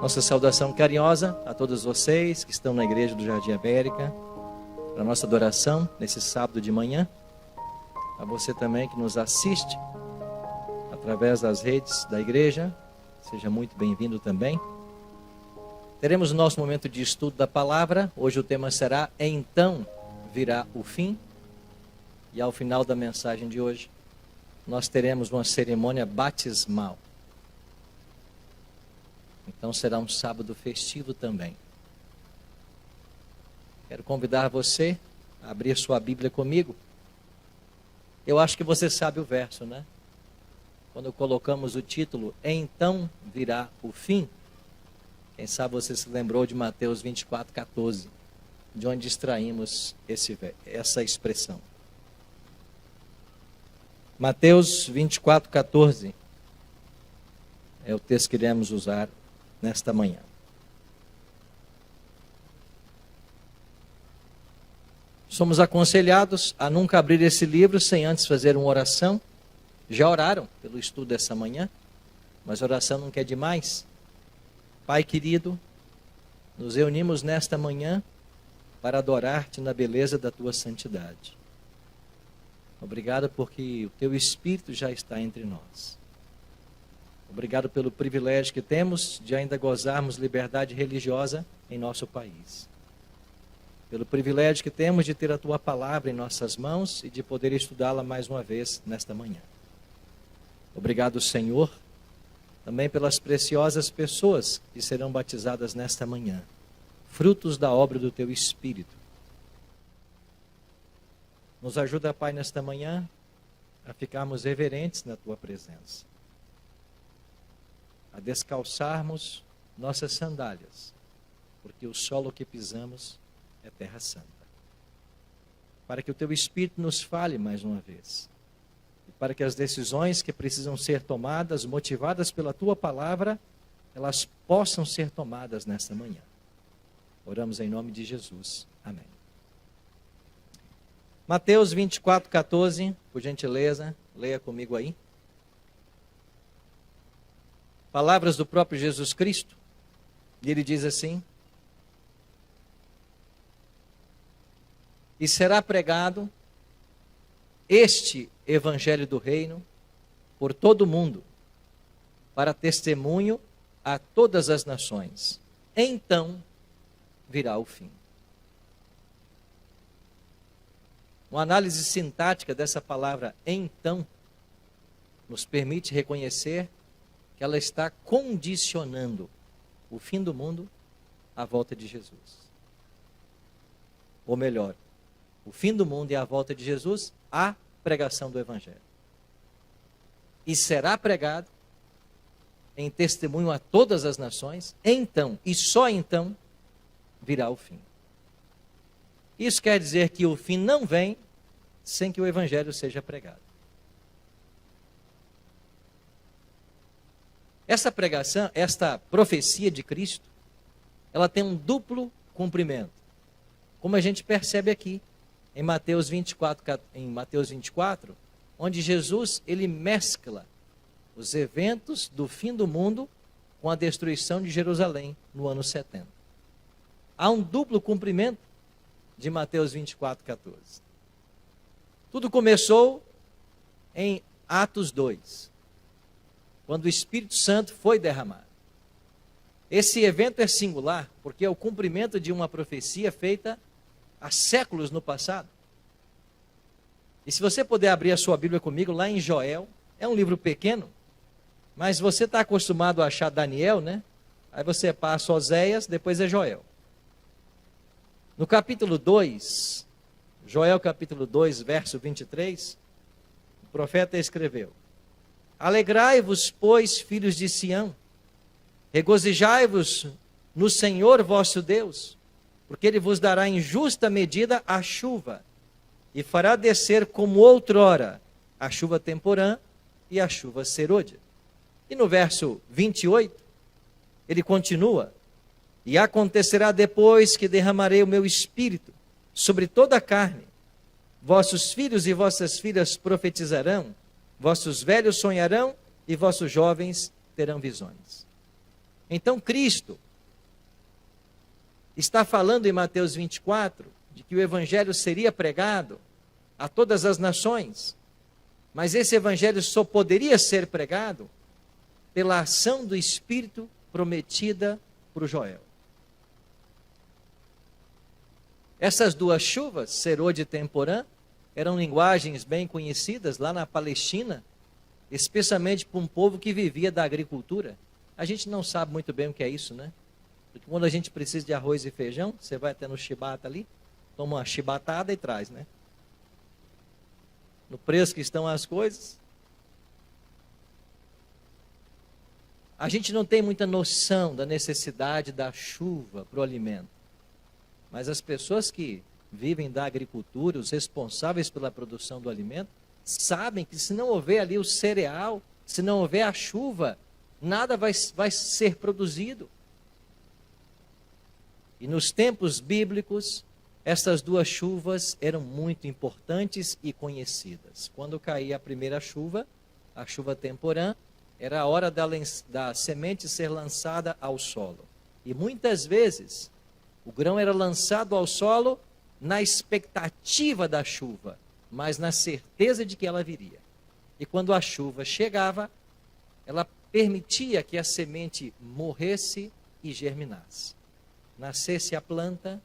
Nossa saudação carinhosa a todos vocês que estão na Igreja do Jardim América, para a nossa adoração nesse sábado de manhã. A você também que nos assiste através das redes da igreja, seja muito bem-vindo também. Teremos o nosso momento de estudo da palavra. Hoje o tema será Então Virá o Fim. E ao final da mensagem de hoje, nós teremos uma cerimônia batismal. Então será um sábado festivo também. Quero convidar você a abrir sua Bíblia comigo. Eu acho que você sabe o verso, né? Quando colocamos o título, Então Virá o Fim. Quem sabe você se lembrou de Mateus 24:14, de onde extraímos essa expressão. Mateus 24:14 é o texto que iremos usar nesta manhã. Somos aconselhados a nunca abrir esse livro sem antes fazer uma oração. Já oraram pelo estudo dessa manhã, mas oração não quer demais. Pai querido, nos reunimos nesta manhã para adorar-te na beleza da tua santidade. Obrigado porque o teu Espírito já está entre nós. Obrigado pelo privilégio que temos de ainda gozarmos liberdade religiosa em nosso país. Pelo privilégio que temos de ter a tua palavra em nossas mãos e de poder estudá-la mais uma vez nesta manhã. Obrigado, Senhor, também pelas preciosas pessoas que serão batizadas nesta manhã, frutos da obra do teu Espírito. Nos ajuda, Pai, nesta manhã a ficarmos reverentes na tua presença, a descalçarmos nossas sandálias, porque o solo que pisamos é terra santa. Para que o teu Espírito nos fale mais uma vez, e para que as decisões que precisam ser tomadas, motivadas pela tua palavra, elas possam ser tomadas nesta manhã. Oramos em nome de Jesus. Amém. Mateus 24:14, por gentileza, leia comigo aí. Palavras do próprio Jesus Cristo. E ele diz assim: E será pregado este evangelho do reino por todo o mundo, para testemunho a todas as nações. Então virá o fim. Uma análise sintática dessa palavra então nos permite reconhecer que ela está condicionando o fim do mundo à volta de Jesus. Ou melhor, o fim do mundo e a volta de Jesus à pregação do Evangelho. E será pregado em testemunho a todas as nações, então, e só então, virá o fim. Isso quer dizer que o fim não vem sem que o Evangelho seja pregado. Essa pregação, esta profecia de Cristo, ela tem um duplo cumprimento. Como a gente percebe aqui, em Mateus 24, onde Jesus ele mescla os eventos do fim do mundo com a destruição de Jerusalém no ano 70. Há um duplo cumprimento de Mateus 24:14. Tudo começou em Atos 2, quando o Espírito Santo foi derramado. Esse evento é singular, porque é o cumprimento de uma profecia feita há séculos no passado. E se você puder abrir a sua Bíblia comigo, lá em Joel, é um livro pequeno, mas você está acostumado a achar Daniel, né? Aí você passa Oséias, depois é Joel. No capítulo 2, Joel capítulo 2, verso 23, o profeta escreveu: Alegrai-vos, pois, filhos de Sião, regozijai-vos no Senhor vosso Deus, porque Ele vos dará em justa medida a chuva, e fará descer como outrora a chuva temporã e a chuva serôdia. E no verso 28, ele continua: E acontecerá depois que derramarei o meu espírito sobre toda a carne. Vossos filhos e vossas filhas profetizarão, vossos velhos sonharão e vossos jovens terão visões. Então Cristo está falando em Mateus 24 de que o evangelho seria pregado a todas as nações, mas esse evangelho só poderia ser pregado pela ação do Espírito prometida por Joel. Essas duas chuvas, Serode e Temporã, eram linguagens bem conhecidas lá na Palestina, especialmente para um povo que vivia da agricultura. A gente não sabe muito bem o que é isso, né? Porque quando a gente precisa de arroz e feijão, você vai até no chibata ali, toma uma chibatada e traz, né? No preço que estão as coisas. A gente não tem muita noção da necessidade da chuva para o alimento. Mas as pessoas que vivem da agricultura, os responsáveis pela produção do alimento, sabem que se não houver ali o cereal, se não houver a chuva, nada vai ser produzido. E nos tempos bíblicos, essas duas chuvas eram muito importantes e conhecidas. Quando caía a primeira chuva, a chuva temporã, era a hora da semente ser lançada ao solo. E muitas vezes, o grão era lançado ao solo na expectativa da chuva, mas na certeza de que ela viria. E quando a chuva chegava, ela permitia que a semente morresse e germinasse. Nascesse a planta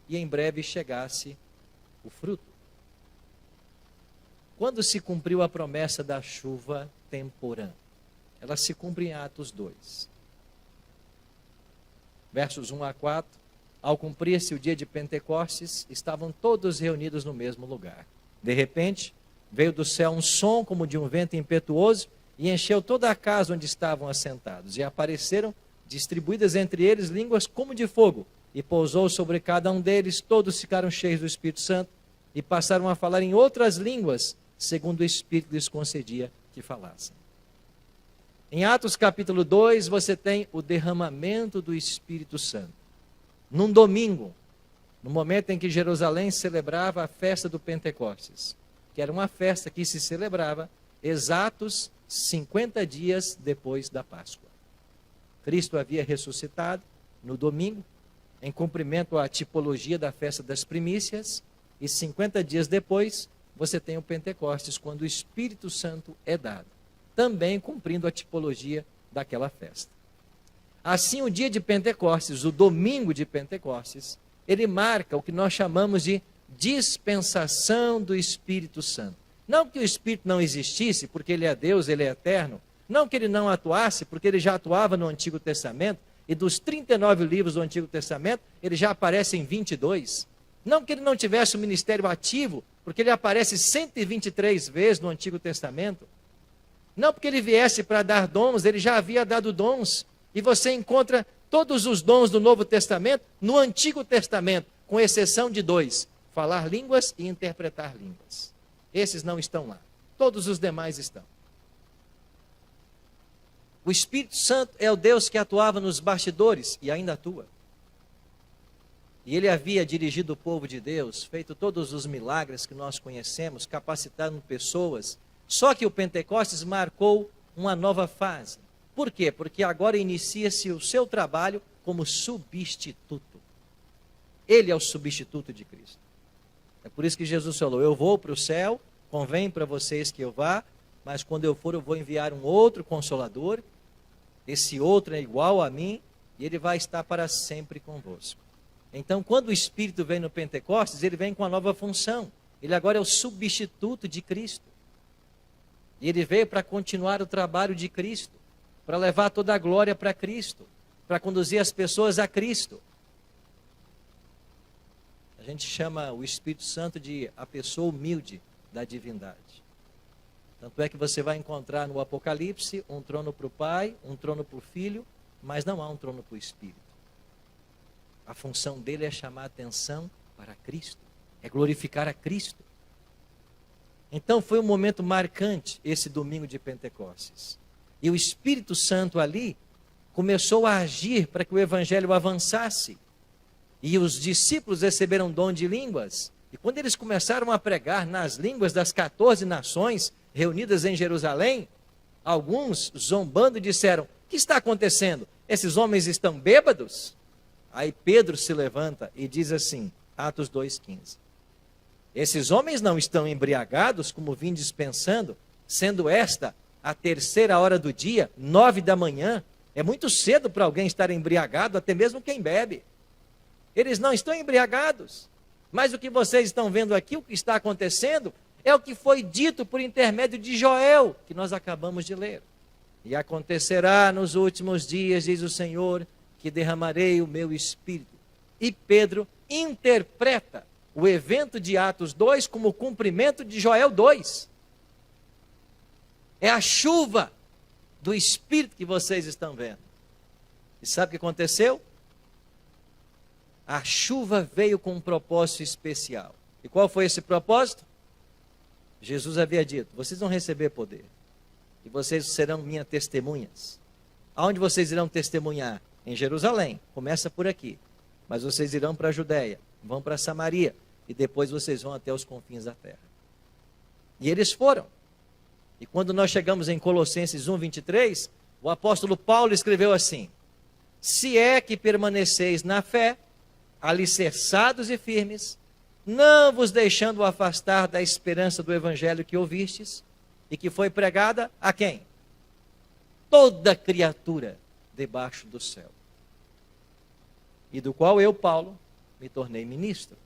e em breve chegasse o fruto. Quando se cumpriu a promessa da chuva temporã? Ela se cumpre em Atos 2. Versos 1 a 4. Ao cumprir-se o dia de Pentecostes, estavam todos reunidos no mesmo lugar. De repente, veio do céu um som como de um vento impetuoso e encheu toda a casa onde estavam assentados. E apareceram, distribuídas entre eles, línguas como de fogo. E pousou sobre cada um deles, todos ficaram cheios do Espírito Santo e passaram a falar em outras línguas, segundo o Espírito lhes concedia que falassem. Em Atos capítulo 2, você tem o derramamento do Espírito Santo. Num domingo, no momento em que Jerusalém celebrava a festa do Pentecostes, que era uma festa que se celebrava exatos 50 dias depois da Páscoa. Cristo havia ressuscitado no domingo, em cumprimento à tipologia da festa das primícias, e 50 dias depois, você tem o Pentecostes, quando o Espírito Santo é dado, também cumprindo a tipologia daquela festa. Assim, o dia de Pentecostes, o domingo de Pentecostes, ele marca o que nós chamamos de dispensação do Espírito Santo. Não que o Espírito não existisse, porque ele é Deus, ele é eterno. Não que ele não atuasse, porque ele já atuava no Antigo Testamento, e dos 39 livros do Antigo Testamento, ele já aparece em 22. Não que ele não tivesse um ministério ativo, porque ele aparece 123 vezes no Antigo Testamento. Não porque ele viesse para dar dons, ele já havia dado dons. E você encontra todos os dons do Novo Testamento no Antigo Testamento, com exceção de 2, falar línguas e interpretar línguas. Esses não estão lá. Todos os demais estão. O Espírito Santo é o Deus que atuava nos bastidores e ainda atua. E ele havia dirigido o povo de Deus, feito todos os milagres que nós conhecemos, capacitando pessoas. Só que o Pentecostes marcou uma nova fase. Por quê? Porque agora inicia-se o seu trabalho como substituto. Ele é o substituto de Cristo. É por isso que Jesus falou, eu vou para o céu, convém para vocês que eu vá, mas quando eu for eu vou enviar um outro Consolador, esse outro é igual a mim, e ele vai estar para sempre convosco. Então, quando o Espírito vem no Pentecostes, ele vem com uma nova função. Ele agora é o substituto de Cristo. E ele veio para continuar o trabalho de Cristo, para levar toda a glória para Cristo, para conduzir as pessoas a Cristo. A gente chama o Espírito Santo de a pessoa humilde da divindade. Tanto é que você vai encontrar no Apocalipse um trono para o Pai, um trono para o Filho, mas não há um trono para o Espírito. A função dele é chamar a atenção para Cristo, é glorificar a Cristo. Então foi um momento marcante esse domingo de Pentecostes. E o Espírito Santo ali começou a agir para que o Evangelho avançasse. E os discípulos receberam dom de línguas. E quando eles começaram a pregar nas línguas das 14 nações reunidas em Jerusalém, alguns, zombando, disseram, o que está acontecendo? Esses homens estão bêbados? Aí Pedro se levanta e diz assim, Atos 2,15. Esses homens não estão embriagados, como vim dispensando, sendo esta a 3ª hora do dia, 9 da manhã. É muito cedo para alguém estar embriagado, até mesmo quem bebe. Eles não estão embriagados. Mas o que vocês estão vendo aqui, o que está acontecendo, é o que foi dito por intermédio de Joel, que nós acabamos de ler. E acontecerá nos últimos dias, diz o Senhor, que derramarei o meu espírito. E Pedro interpreta o evento de Atos 2 como cumprimento de Joel 2. É a chuva do espírito que vocês estão vendo. E sabe o que aconteceu? A chuva veio com um propósito especial. E qual foi esse propósito? Jesus havia dito, vocês vão receber poder. E vocês serão minhas testemunhas. Aonde vocês irão testemunhar? Em Jerusalém. Começa por aqui. Mas vocês irão para a Judéia, vão para Samaria. E depois vocês vão até os confins da terra. E eles foram. E quando nós chegamos em Colossenses 1:23, o apóstolo Paulo escreveu assim: se é que permaneceis na fé, alicerçados e firmes, não vos deixando afastar da esperança do evangelho que ouvistes, e que foi pregada a quem? Toda criatura debaixo do céu. E do qual eu, Paulo, me tornei ministro.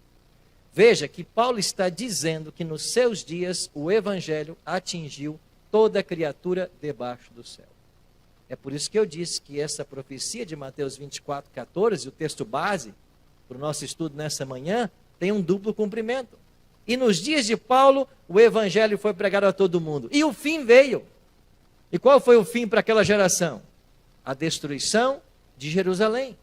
Veja que Paulo está dizendo que nos seus dias o evangelho atingiu toda criatura debaixo do céu. É por isso que eu disse que essa profecia de Mateus 24:14, o texto base para o nosso estudo nessa manhã, tem um duplo cumprimento. E nos dias de Paulo, o evangelho foi pregado a todo mundo. E o fim veio. E qual foi o fim para aquela geração? A destruição de Jerusalém.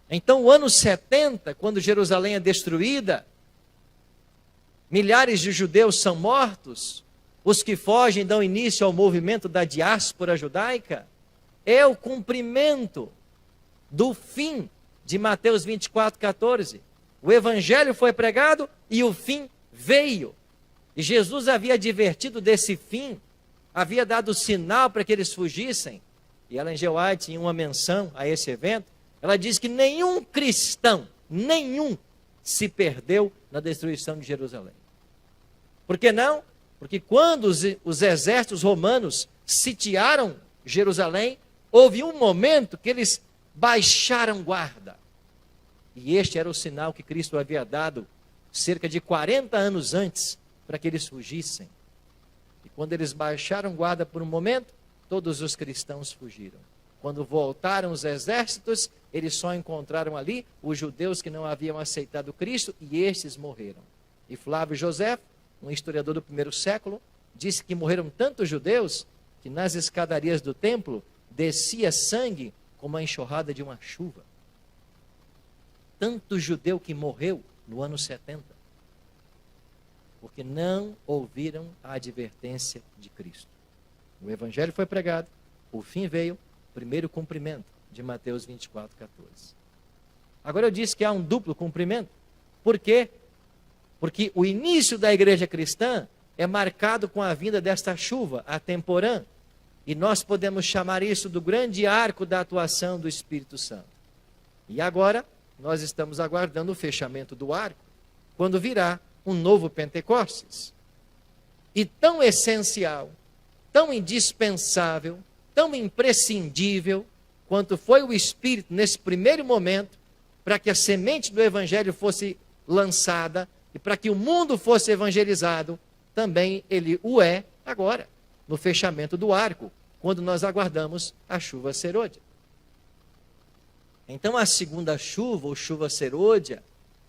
Então, o ano 70, quando Jerusalém é destruída, milhares de judeus são mortos, os que fogem dão início ao movimento da diáspora judaica, é o cumprimento do fim de Mateus 24:14. O evangelho foi pregado e o fim veio. E Jesus havia advertido desse fim, havia dado sinal para que eles fugissem. E Ellen G. White, em uma menção a esse evento, ela diz que nenhum cristão, se perdeu na destruição de Jerusalém. Por que não? Porque quando os exércitos romanos sitiaram Jerusalém, houve um momento que eles baixaram guarda. E este era o sinal que Cristo havia dado cerca de 40 anos antes, para que eles fugissem. E quando eles baixaram guarda por um momento, todos os cristãos fugiram. Quando voltaram os exércitos, eles só encontraram ali os judeus que não haviam aceitado Cristo, e estes morreram. E Flávio José, um historiador do primeiro século, disse que morreram tantos judeus que nas escadarias do templo descia sangue como a enxurrada de uma chuva. Tanto judeu que morreu no ano 70, porque não ouviram a advertência de Cristo. O evangelho foi pregado, o fim veio, primeiro cumprimento de Mateus 24:14. Agora eu disse que há um duplo cumprimento. Por quê? Porque o início da igreja cristã é marcado com a vinda desta chuva, a temporã, e nós podemos chamar isso do grande arco da atuação do Espírito Santo. E agora nós estamos aguardando o fechamento do arco, quando virá um novo Pentecostes. E tão essencial, tão indispensável, tão imprescindível, quanto foi o Espírito nesse primeiro momento, para que a semente do Evangelho fosse lançada, e para que o mundo fosse evangelizado, também ele o é agora, no fechamento do arco, quando nós aguardamos a chuva serôdia. Então a segunda chuva, ou chuva serôdia,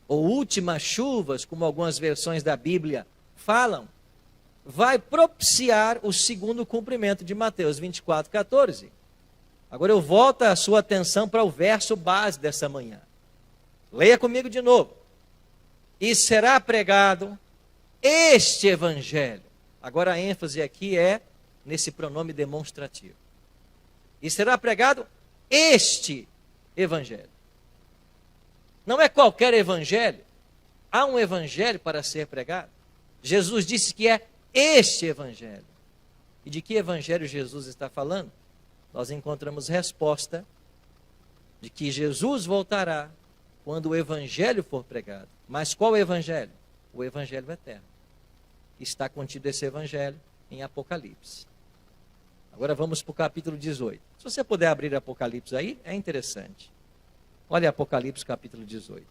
ou últimas chuvas, como algumas versões da Bíblia falam, vai propiciar o segundo cumprimento de Mateus 24:14. Agora eu volto a sua atenção para o verso base dessa manhã. Leia comigo de novo. E será pregado este evangelho. Agora a ênfase aqui é nesse pronome demonstrativo. E será pregado este evangelho. Não é qualquer evangelho. Há um evangelho para ser pregado. Jesus disse que é este evangelho. E de que evangelho Jesus está falando? nós encontramos resposta de que Jesus voltará quando o evangelho for pregado. Mas qual evangelho? O evangelho eterno. Está contido esse evangelho em Apocalipse. Agora vamos para o capítulo 18. Se você puder abrir Apocalipse aí, é interessante. Olha Apocalipse capítulo 18.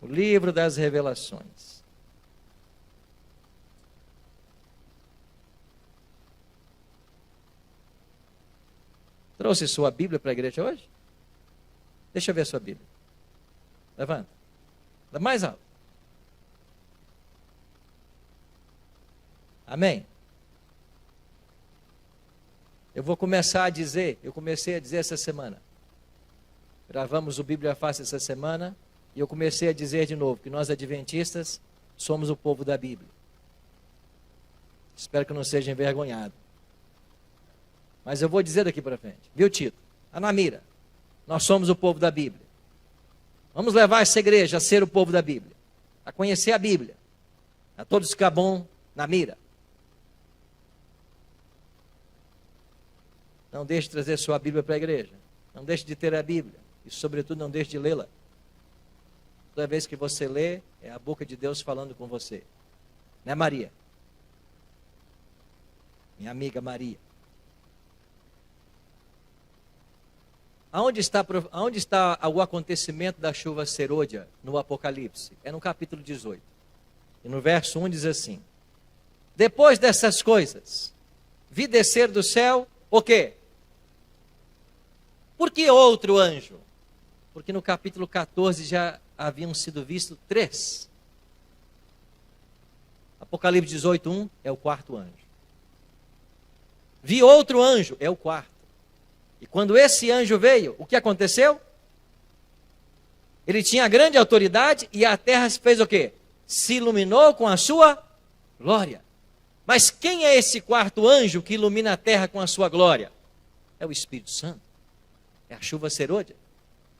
O livro das revelações. Trouxe sua Bíblia para a igreja hoje? Deixa eu ver a sua Bíblia. Levanta. Dá mais alto. Amém? Eu comecei a dizer essa semana. Gravamos o Bíblia Fácil essa semana. E eu comecei a dizer de novo que nós adventistas somos o povo da Bíblia. Espero que não seja envergonhado. Mas eu vou dizer daqui para frente. Viu, Tito? Anamira, nós somos o povo da Bíblia. Vamos levar essa igreja a ser o povo da Bíblia. A conhecer a Bíblia. A todos ficar bom na mira. Não deixe de trazer sua Bíblia para a igreja. Não deixe de ter a Bíblia. E sobretudo não deixe de lê-la. Toda vez que você lê, é a boca de Deus falando com você. Né, Maria? Minha amiga Maria. Aonde está o acontecimento da chuva serôdia no Apocalipse? É no capítulo 18. E no verso 1 diz assim: depois dessas coisas, vi descer do céu o quê? Por que outro anjo? Porque no capítulo 14 já haviam sido vistos 3. Apocalipse 18, 1 é o quarto anjo. Vi outro anjo, é o quarto. E quando esse anjo veio, o que aconteceu? Ele tinha grande autoridade e a terra se fez o quê? Se iluminou com a sua glória. Mas quem é esse quarto anjo que ilumina a terra com a sua glória? É o Espírito Santo. É a chuva serôdia,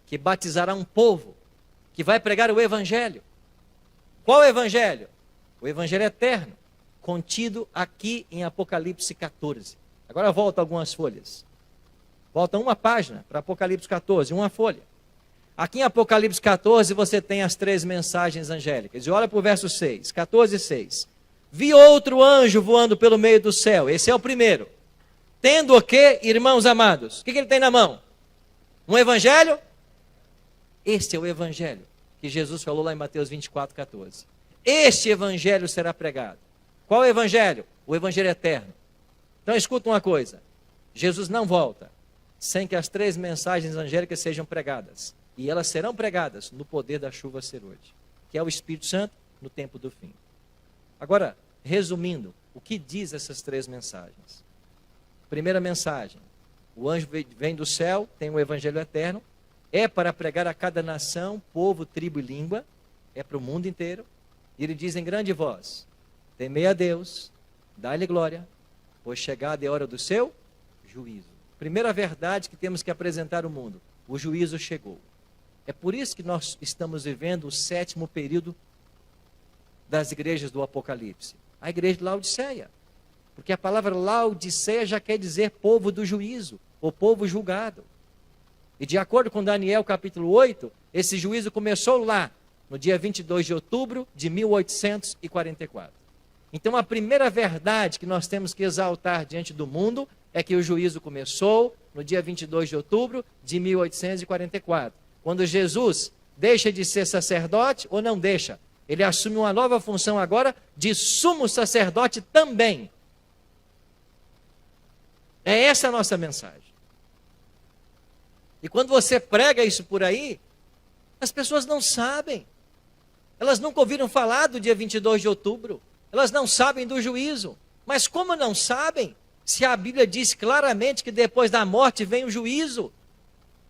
que batizará um povo, que vai pregar o evangelho. Qual evangelho? O evangelho eterno, contido aqui em Apocalipse 14. Agora volta algumas folhas. Volta uma página para Apocalipse 14, uma folha. Aqui em Apocalipse 14 você tem as 3 mensagens angélicas. E olha para o verso 6, 14, 6. Vi outro anjo voando pelo meio do céu. Esse é o primeiro. Tendo o quê, irmãos amados? O que ele tem na mão? Um evangelho? Este é o evangelho que Jesus falou lá em Mateus 24, 14. Este evangelho será pregado. Qual evangelho? O evangelho eterno. Então escuta uma coisa. Jesus não volta sem que as 3 mensagens angélicas sejam pregadas. E elas serão pregadas no poder da chuva serôdia, que é o Espírito Santo no tempo do fim. Agora, resumindo, o que diz essas 3 mensagens? Primeira mensagem, o anjo vem do céu, tem o evangelho eterno, é para pregar a cada nação, povo, tribo e língua, é para o mundo inteiro. E ele diz em grande voz: temei a Deus, dai-lhe glória, pois chegada é a hora do seu juízo. Primeira verdade que temos que apresentar ao mundo: o juízo chegou. É por isso que nós estamos vivendo o 7º período das igrejas do Apocalipse. A igreja de Laodiceia. Porque a palavra Laodiceia já quer dizer povo do juízo, ou povo julgado. E de acordo com Daniel capítulo 8, esse juízo começou lá, no dia 22 de outubro de 1844. Então a primeira verdade que nós temos que exaltar diante do mundo é que o juízo começou no dia 22 de outubro de 1844. Quando Jesus deixa de ser sacerdote ou não deixa, ele assume uma nova função agora de sumo sacerdote também. É essa a nossa mensagem. E quando você prega isso por aí, as pessoas não sabem. Elas nunca ouviram falar do dia 22 de outubro. Elas não sabem do juízo. Mas como não sabem, se a Bíblia diz claramente que depois da morte vem o juízo?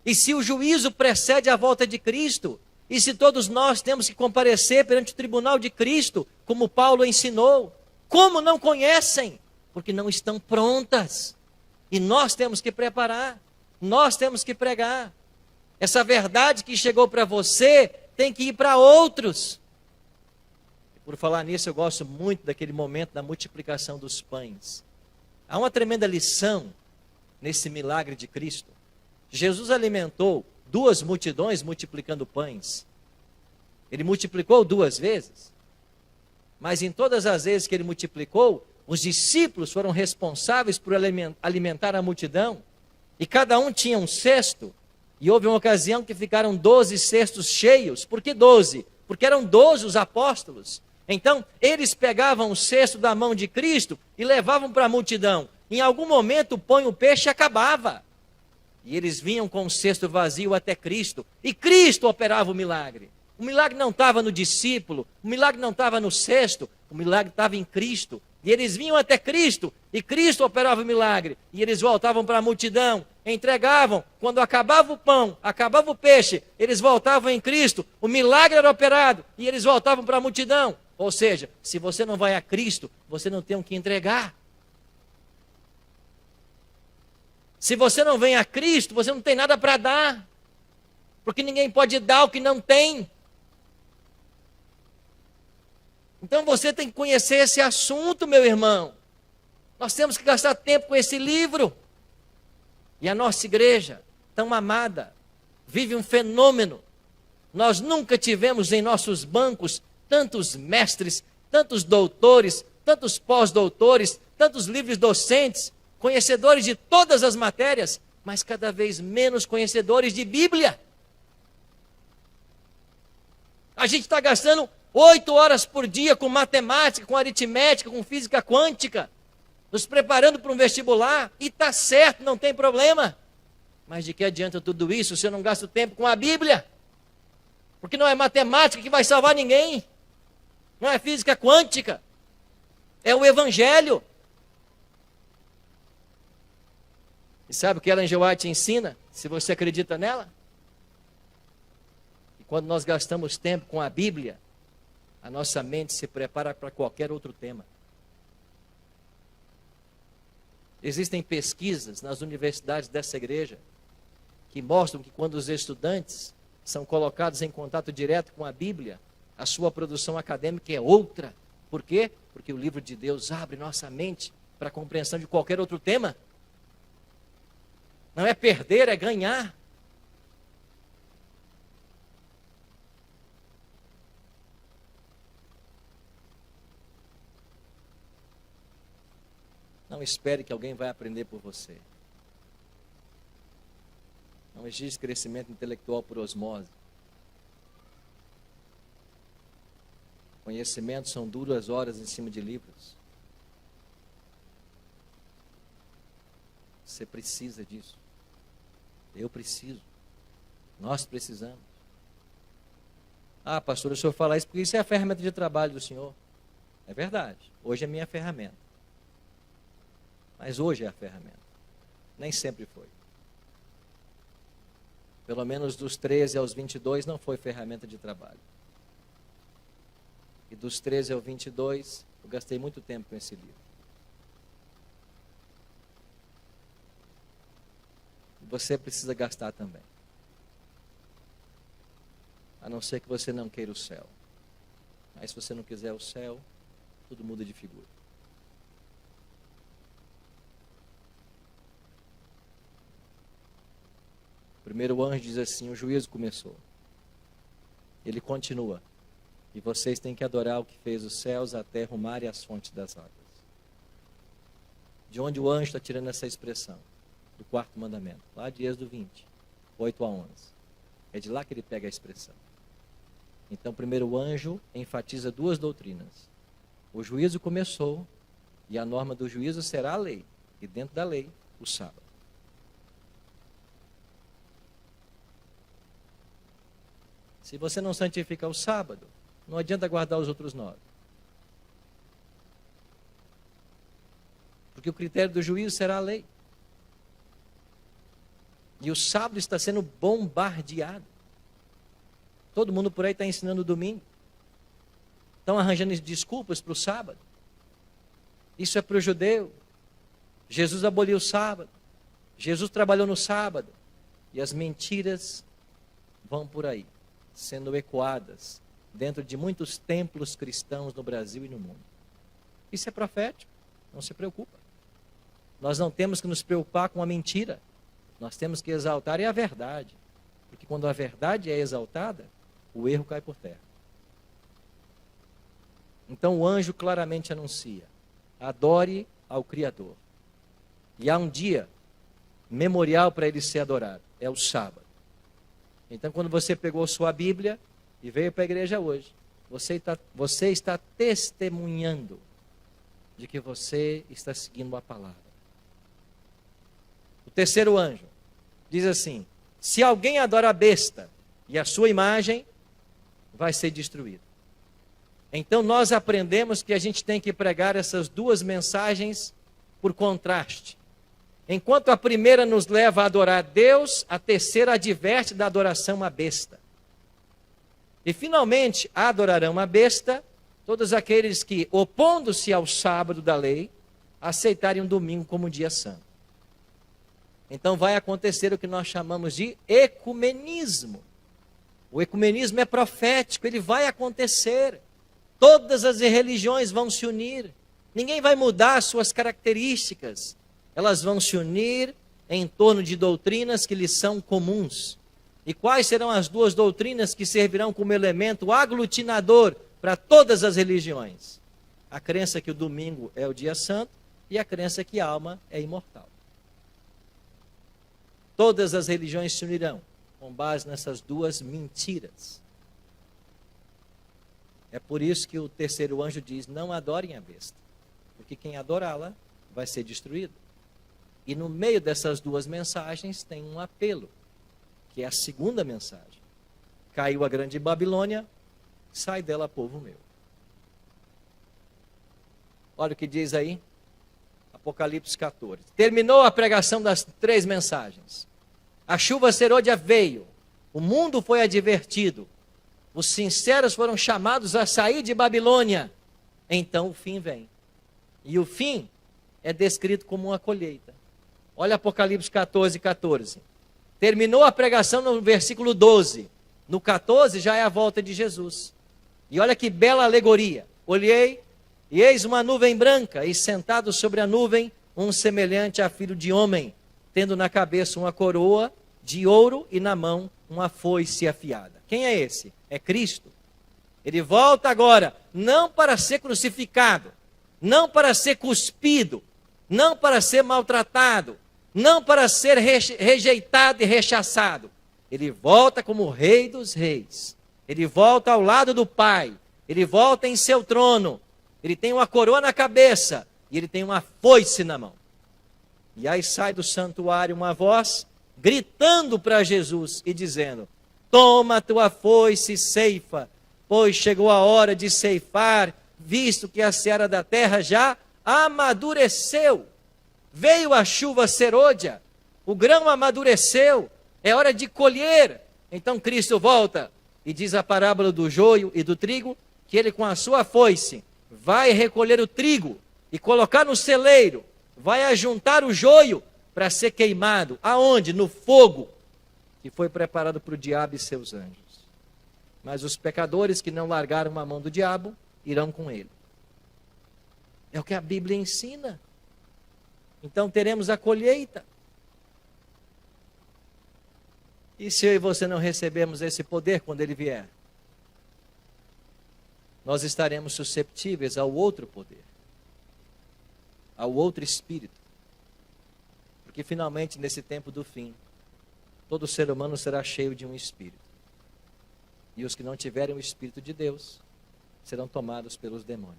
E se o juízo precede a volta de Cristo? E se todos nós temos que comparecer perante o tribunal de Cristo, como Paulo ensinou? Como não conhecem? Porque não estão prontas. E nós temos que preparar. Nós temos que pregar. Essa verdade que chegou para você tem que ir para outros. Por falar nisso, eu gosto muito daquele momento da multiplicação dos pães. Há uma tremenda lição nesse milagre de Cristo. Jesus alimentou 2 multidões multiplicando pães. Ele multiplicou 2 vezes. Mas em todas as vezes que ele multiplicou, os discípulos foram responsáveis por alimentar a multidão. E cada um tinha um cesto. E houve uma ocasião que ficaram 12 cestos cheios. Por que 12? Porque eram 12 os apóstolos. Então, eles pegavam o cesto da mão de Cristo e levavam para a multidão. Em algum momento, o pão e o peixe acabava. E eles vinham com o cesto vazio até Cristo. E Cristo operava o milagre. O milagre não estava no discípulo, o milagre não estava no cesto, o milagre estava em Cristo. E eles vinham até Cristo, e Cristo operava o milagre. E eles voltavam para a multidão, entregavam. Quando acabava o pão, acabava o peixe, eles voltavam em Cristo. O milagre era operado, e eles voltavam para a multidão. Ou seja, se você não vai a Cristo, você não tem o que entregar. Se você não vem a Cristo, você não tem nada para dar. Porque ninguém pode dar o que não tem. Então você tem que conhecer esse assunto, meu irmão. Nós temos que gastar tempo com esse livro. E a nossa igreja, tão amada, vive um fenômeno. Nós nunca tivemos em nossos bancos tantos mestres, tantos doutores, tantos pós-doutores, tantos livres docentes, conhecedores de todas as matérias, mas cada vez menos conhecedores de Bíblia. A gente está gastando 8 horas por dia com matemática, com aritmética, com física quântica, nos preparando para um vestibular, e está certo, não tem problema. Mas de que adianta tudo isso se eu não gasto tempo com a Bíblia? Porque não é matemática que vai salvar ninguém, não é física quântica, é o Evangelho. E sabe o que Ellen G. White ensina, se você acredita nela? E quando nós gastamos tempo com a Bíblia, a nossa mente se prepara para qualquer outro tema. Existem pesquisas nas universidades dessa igreja que mostram que quando os estudantes são colocados em contato direto com a Bíblia, a sua produção acadêmica é outra. Por quê? Porque o livro de Deus abre nossa mente para a compreensão de qualquer outro tema. Não é perder, é ganhar. Não espere que alguém vai aprender por você. Não existe crescimento intelectual por osmose. Conhecimento são 2 horas em cima de livros. Você precisa disso. Eu preciso. Nós precisamos. Ah, pastor, o senhor fala isso porque isso é a ferramenta de trabalho do senhor. É verdade. Hoje é minha ferramenta. Mas hoje é a ferramenta. Nem sempre foi. Pelo menos dos 13 aos 22 não foi ferramenta de trabalho. E dos 13 aos 22 eu gastei muito tempo com esse livro. E você precisa gastar também. A não ser que você não queira o céu. Mas se você não quiser o céu, tudo muda de figura. O primeiro anjo diz assim: o juízo começou. Ele continua: e vocês têm que adorar o que fez os céus, a terra, o mar e as fontes das águas. De onde o anjo está tirando essa expressão? Do 4º mandamento, lá de Êxodo 20, 8 a 11. É de lá que ele pega a expressão. Então, primeiro o anjo enfatiza 2 doutrinas. O juízo começou, e a norma do juízo será a lei. E dentro da lei, o sábado. Se você não santifica o sábado, não adianta guardar os outros 9. Porque o critério do juízo será a lei. E o sábado está sendo bombardeado. Todo mundo por aí está ensinando o domingo. Estão arranjando desculpas para o sábado. Isso é para o judeu. Jesus aboliu o sábado. Jesus trabalhou no sábado. E as mentiras vão por aí, sendo ecoadas dentro de muitos templos cristãos no Brasil e no mundo. Isso é profético, não se preocupa. nós não temos que nos preocupar com a mentira. Nós temos que exaltar a verdade. Porque quando a verdade é exaltada, o erro cai por terra. Então o anjo claramente anuncia: adore ao Criador. E há um dia memorial para ele ser adorado, é o sábado. Então quando você pegou sua Bíblia e veio para a igreja hoje, você está testemunhando de que você está seguindo a palavra. O terceiro anjo diz assim: se alguém adora a besta e a sua imagem, vai ser destruído. Então nós aprendemos que a gente tem que pregar essas duas mensagens por contraste. Enquanto a primeira nos leva a adorar a Deus, a terceira adverte da adoração à besta. E finalmente adorarão a besta todos aqueles que, opondo-se ao sábado da lei, aceitarem um domingo como dia santo. Então vai acontecer o que nós chamamos de ecumenismo. O ecumenismo é profético, ele vai acontecer. Todas as religiões vão se unir. Ninguém vai mudar suas características. Elas vão se unir em torno de doutrinas que lhes são comuns. E quais serão as duas doutrinas que servirão como elemento aglutinador para todas as religiões? A crença que o domingo é o dia santo e a crença que a alma é imortal. Todas as religiões se unirão com base nessas duas mentiras. É por isso que o terceiro anjo diz: não adorem a besta, porque quem adorá-la vai ser destruído. E no meio dessas duas mensagens tem um apelo, que é a segunda mensagem. Caiu a grande Babilônia, sai dela, povo meu. Olha o que diz aí, Apocalipse 14. Terminou a pregação das três mensagens. A chuva serôdia veio, o mundo foi advertido, os sinceros foram chamados a sair de Babilônia. Então o fim vem. E o fim é descrito como uma colheita. Olha Apocalipse 14, 14. Terminou a pregação no versículo 12. No 14 já é a volta de Jesus. E olha que bela alegoria. Olhei, e eis uma nuvem branca, e sentado sobre a nuvem, um semelhante a filho de homem, tendo na cabeça uma coroa de ouro e na mão uma foice afiada. Quem é esse? É Cristo. Ele volta agora, não para ser crucificado, não para ser cuspido, não para ser maltratado, não para ser rejeitado e rechaçado. Ele volta como o Rei dos Reis. Ele volta ao lado do Pai. Ele volta em seu trono. Ele tem uma coroa na cabeça e ele tem uma foice na mão. E aí sai do santuário uma voz gritando para Jesus e dizendo: toma a tua foice e ceifa, pois chegou a hora de ceifar, visto que a seara da terra já amadureceu. Veio a chuva serôdia, o grão amadureceu, é hora de colher. Então Cristo volta e diz a parábola do joio e do trigo, que ele com a sua foice vai recolher o trigo e colocar no celeiro, vai ajuntar o joio para ser queimado. Aonde? No fogo que foi preparado para o diabo e seus anjos. Mas os pecadores que não largaram a mão do diabo irão com ele. É o que a Bíblia ensina. Então teremos a colheita. E se eu e você não recebemos esse poder quando ele vier? Nós estaremos susceptíveis ao outro poder, ao outro espírito. Porque finalmente nesse tempo do fim, todo ser humano será cheio de um espírito. E os que não tiverem o Espírito de Deus serão tomados pelos demônios.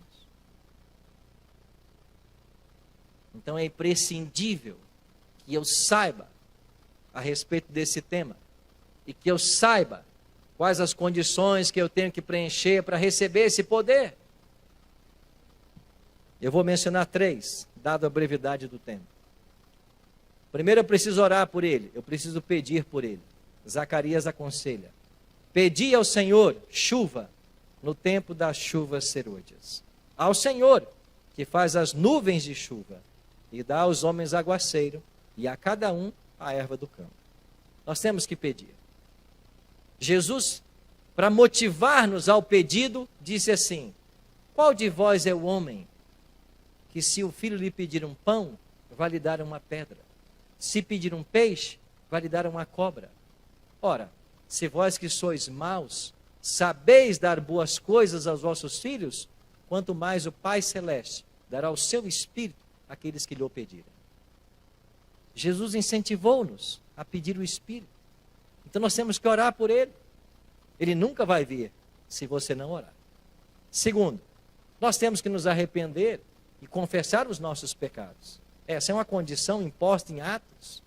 Então é imprescindível que eu saiba a respeito desse tema. E que eu saiba quais as condições que eu tenho que preencher para receber esse poder. Eu vou mencionar 3, dado a brevidade do tempo. Primeiro eu preciso orar por ele, eu preciso pedir por ele. Zacarias aconselha: pedi ao Senhor chuva no tempo das chuvas serôdias. Ao Senhor, que faz as nuvens de chuva e dá aos homens aguaceiro e a cada um a erva do campo. Nós temos que pedir. Jesus, para motivar-nos ao pedido, disse assim: qual de vós é o homem que, se o filho lhe pedir um pão, vai lhe dar uma pedra. Se pedir um peixe, vai lhe dar uma cobra. Ora, se vós que sois maus, sabeis dar boas coisas aos vossos filhos, quanto mais o Pai Celeste dará o seu Espírito àqueles que lhe o pedirem. Jesus incentivou-nos a pedir o Espírito. Então nós temos que orar por Ele. Ele nunca vai vir se você não orar. Segundo, nós temos que nos arrepender e confessar os nossos pecados. Essa é uma condição imposta em Atos.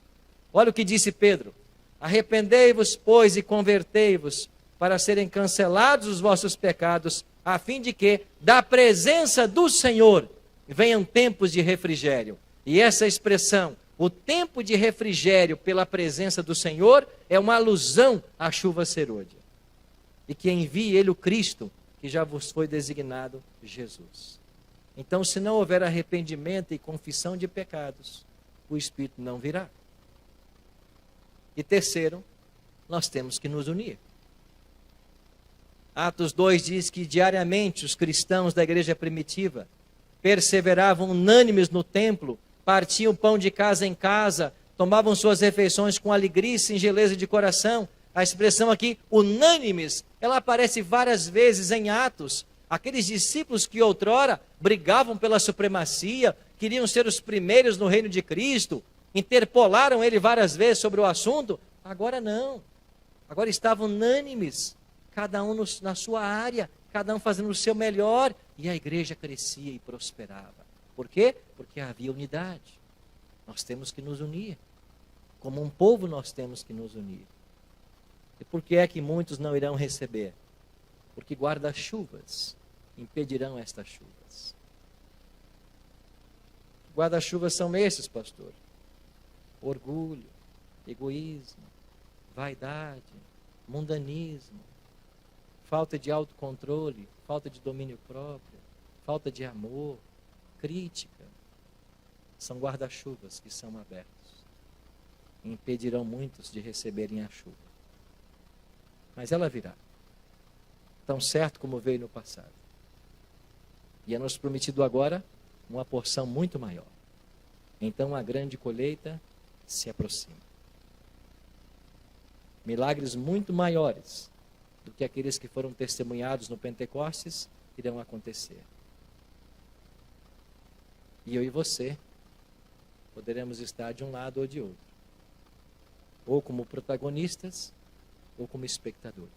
Olha o que disse Pedro: arrependei-vos, pois, e convertei-vos, para serem cancelados os vossos pecados, a fim de que, da presença do Senhor, venham tempos de refrigério. E essa expressão, o tempo de refrigério pela presença do Senhor, é uma alusão à chuva serôdia. E que envie Ele o Cristo, que já vos foi designado Jesus. Então, se não houver arrependimento e confissão de pecados, o Espírito não virá. E terceiro, nós temos que nos unir. Atos 2 diz que diariamente os cristãos da igreja primitiva perseveravam unânimes no templo, partiam pão de casa em casa, tomavam suas refeições com alegria e singeleza de coração. A expressão aqui, unânimes, ela aparece várias vezes em Atos. Aqueles discípulos que outrora brigavam pela supremacia, queriam ser os primeiros no reino de Cristo, interpolaram ele várias vezes sobre o assunto, agora não. Agora estavam unânimes, cada um na sua área, cada um fazendo o seu melhor, e a igreja crescia e prosperava. Por quê? Porque havia unidade. Nós temos que nos unir. Como um povo nós temos que nos unir. E por que é que muitos não irão receber? Porque guarda-chuvas impedirão estas chuvas. Guarda-chuvas são esses, pastor? Orgulho, egoísmo, vaidade, mundanismo, falta de autocontrole, falta de domínio próprio, falta de amor, crítica. São guarda-chuvas que são abertos e impedirão muitos de receberem a chuva. Mas ela virá, tão certo como veio no passado. E é nos prometido agora uma porção muito maior. Então a grande colheita se aproxima. Milagres muito maiores do que aqueles que foram testemunhados no Pentecostes irão acontecer. E eu e você poderemos estar de um lado ou de outro. Ou como protagonistas, ou como espectadores.